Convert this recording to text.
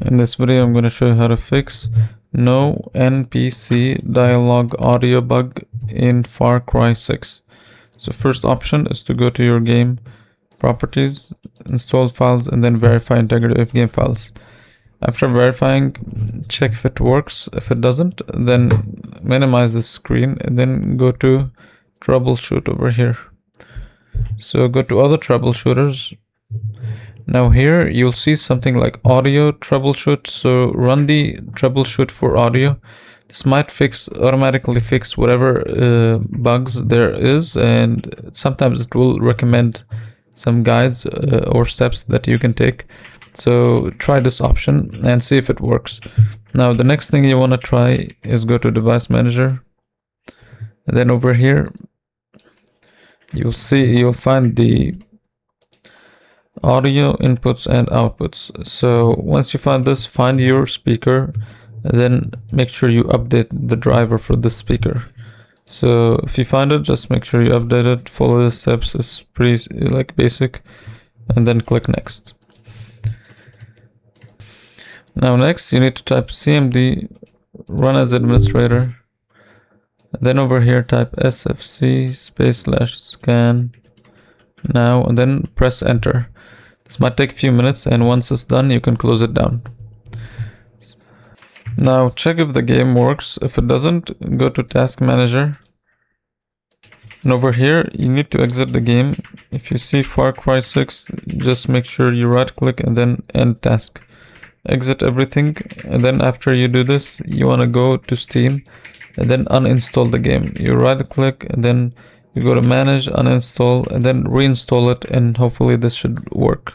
In this video, I'm going to show you how to fix no NPC dialogue audio bug in Far Cry 6. So first option is to go to your game properties, install files, and then verify integrity of game files. After verifying, check if it works. If it doesn't, then minimize the screen and then go to troubleshoot over here. So go to other troubleshooters. Now here you'll see something like audio troubleshoot. So run the troubleshoot for audio. This might automatically fix whatever bugs there is, and sometimes it will recommend some guides or steps that you can take. So try this option and see if it works. Now the next thing you want to try is go to device manager, and then over here you'll find the audio inputs and outputs. So once you find this, find your speaker and then make sure you update the driver for this speaker. So if you find it, just make sure you update it, follow the steps. It's pretty basic, and then click next. Now next you need to type cmd run as administrator, and then over here type sfc /scan now, and then press enter. This might take a few minutes, and once it's done you can close it down. Now check if the game works. If it doesn't, go to task manager, and over here you need to exit the game. If you see Far Cry 6, just make sure you right click and then end task. Exit everything, and then after you do this, you want to go to Steam and then uninstall the game. You right click and then you go to manage, uninstall, and then reinstall it, and hopefully this should work.